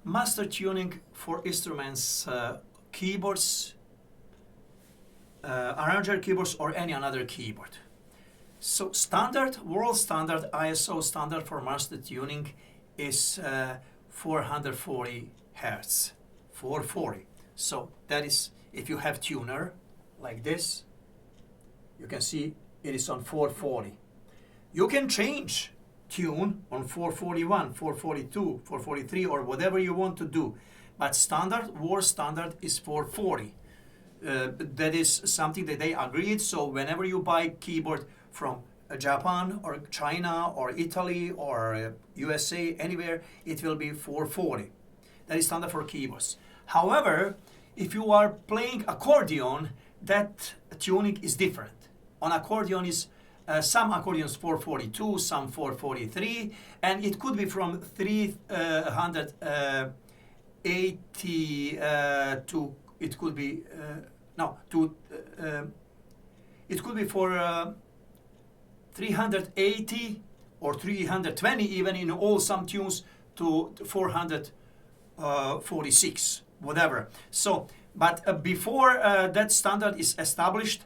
master tuning for instruments, keyboards, arranger keyboards, or any another keyboard. So standard, world standard, ISO standard for master tuning is 440 Hertz, 440. So that is, if you have tuner like this, you can see it is on 440. You can change tune on 441, 442, 443, or whatever you want to do. But standard, world standard is 440. That is something that they agreed. So whenever you buy keyboard from Japan or China or Italy or USA, anywhere, it will be 440. That is standard for keyboards. However, if you are playing accordion, that tuning is different. On accordion is some accordions 442, some 443, and it could be from 380 to it could be it could be for 380 or 320 even in all some tunes to 446, whatever. So, but before that standard is established,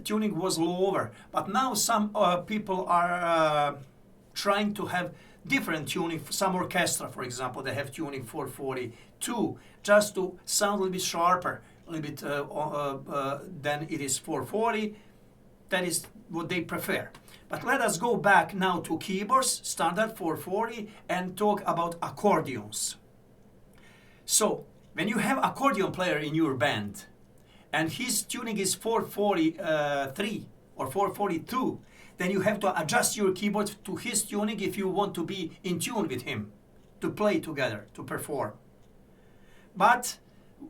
tuning was lower. But now some people are trying to have different tuning. Some orchestra, for example, they have tuning 442 just to sound a little bit sharper, a little bit than it is 440. That is what they prefer. But let us go back now to keyboards, standard 440, and talk about accordions. So, when you have accordion player in your band, and his tuning is 443 or 442, then you have to adjust your keyboard to his tuning if you want to be in tune with him, to play together, to perform. But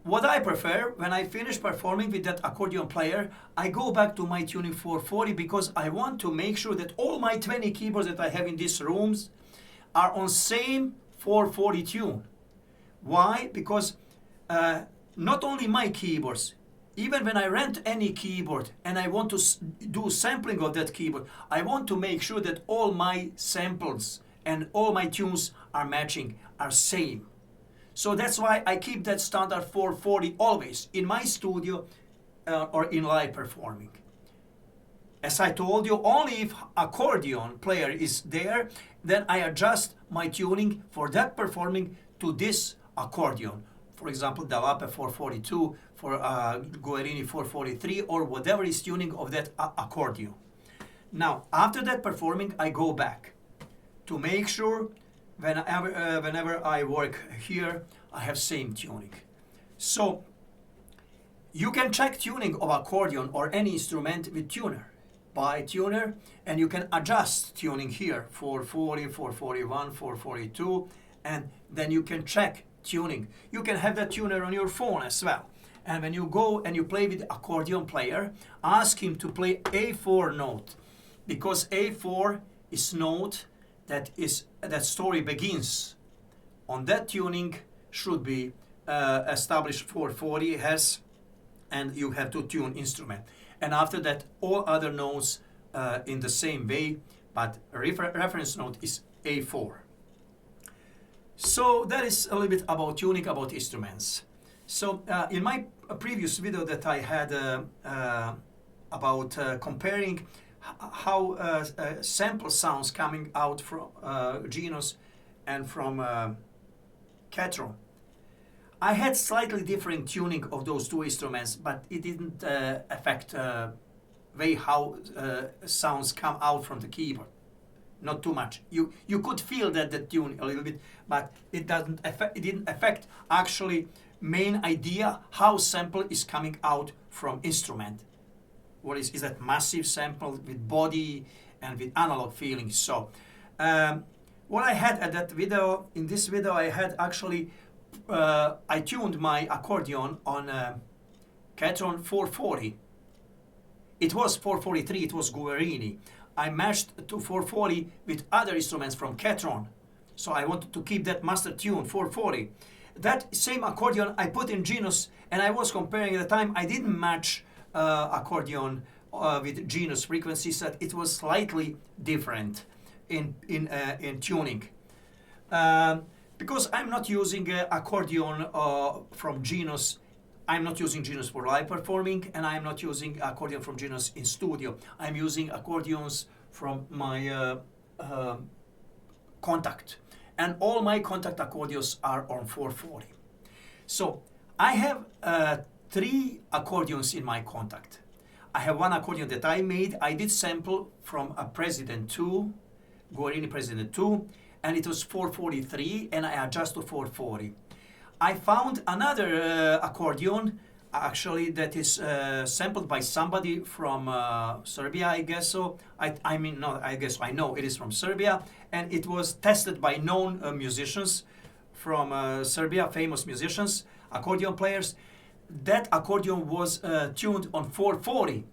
what I prefer, when I finish performing with that accordion player, I go back to my tuning 440 because I want to make sure that all my 20 keyboards that I have in these rooms are on same 440 tune. Why? Because not only my keyboards, even when I rent any keyboard and I want to do sampling of that keyboard, I want to make sure that all my samples and all my tunes are matching, are same. So that's why I keep that standard 440 always in my studio or in live performing. As I told you, only if accordion player is there, then I adjust my tuning for that performing to this accordion. For example, Dalape 442, for Guerini 443, or whatever is tuning of that accordion. Now, after that performing, I go back to make sure whenever I work here, I have same tuning. So, you can check tuning of accordion or any instrument with tuner. Buy tuner, and you can adjust tuning here, 440, 441, 442, and then you can check tuning. You can have that tuner on your phone as well. And when you go and you play with the accordion player, ask him to play A4 note, because A4 is note that story begins. On that tuning should be established 440 Hz, and you have to tune instrument. And after that, all other notes in the same way, but reference note is A4. So that is a little bit about tuning, about instruments. So in my previous video that I had about comparing how sample sounds coming out from Genos and from Catron, I had slightly different tuning of those two instruments, but it didn't affect way how sounds come out from the keyboard. Not too much. You could feel that the tune a little bit, but it didn't affect actually main idea how sample is coming out from instrument. What is that massive sample with body and with analog feelings. So what I had at that video, in this video, I had actually I tuned my accordion on Catron 440. It was 443, it was Guerini. I matched to 440 with other instruments from Catron. So I wanted to keep that master tune, 440. That same accordion I put in Genos, and I was comparing at the time. I didn't match accordion with Genos frequencies, that it was slightly different in tuning. because I'm not using accordion from Genus. I'm not using Genus for live performing, and I'm not using accordion from Genus in studio. I'm using accordions from my Contact, and all my Contact accordions are on 440. So I have 3 accordions in my Contact. I have one accordion that I made. I did sample from a President 2, Guarini President 2, and it was 443, and I adjust to 440. I found another accordion, actually, that is sampled by somebody from Serbia, I guess so. I mean, no, I guess I know it is from Serbia, and it was tested by known musicians from Serbia, famous musicians, accordion players. That accordion was tuned on 440.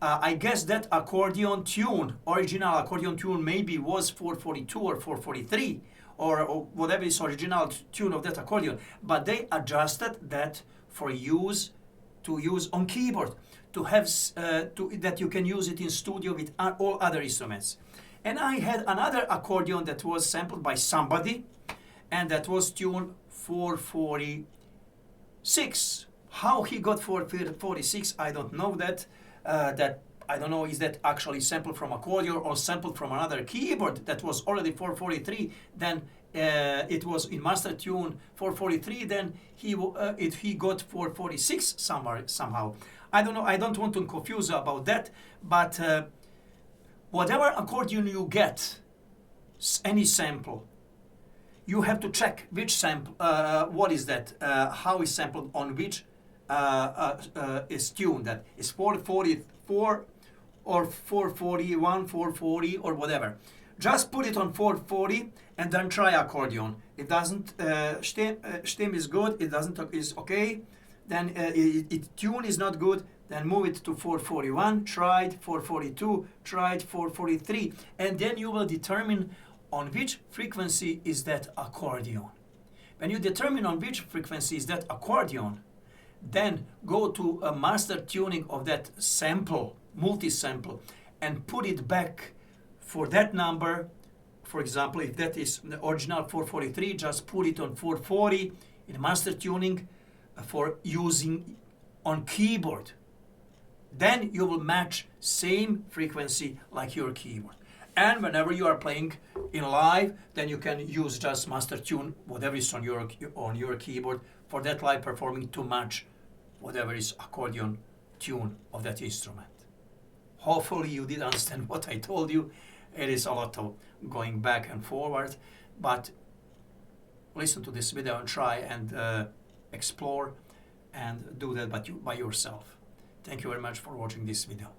I guess that accordion tune, original accordion tune, maybe was 442 or 443, or whatever is original tune of that accordion. But they adjusted that for use on keyboard, to have that you can use it in studio with all other instruments. And I had another accordion that was sampled by somebody, and that was tuned 446. How he got 446, I don't know that. I don't know, is that actually sampled from accordion or sampled from another keyboard that was already 443, then it was in master tune 443, then he got 446 somehow. I don't know, I don't want to confuse about that, but whatever accordion you get, any sample, you have to check which sample, what is that, how is sampled on which is tuned, that is 444 or 441, 440 or whatever. Just put it on 440 and then try accordion. It doesn't, stem is good, it doesn't, is okay. Then tune is not good, then move it to 441, tried 442, tried 443, and then you will determine on which frequency is that accordion. When you determine on which frequency is that accordion, then go to a master tuning of that sample, multi-sample, and put it back for that number. For example, if that is the original 443, just put it on 440 in master tuning for using on keyboard. Then you will match same frequency like your keyboard. And whenever you are playing in live, then you can use just master tune whatever is on your keyboard for that live performing to match whatever is accordion tune of that instrument. Hopefully you did understand what I told you. It is a lot of going back and forward, but listen to this video and try and explore and do that by yourself. Thank you very much for watching this video.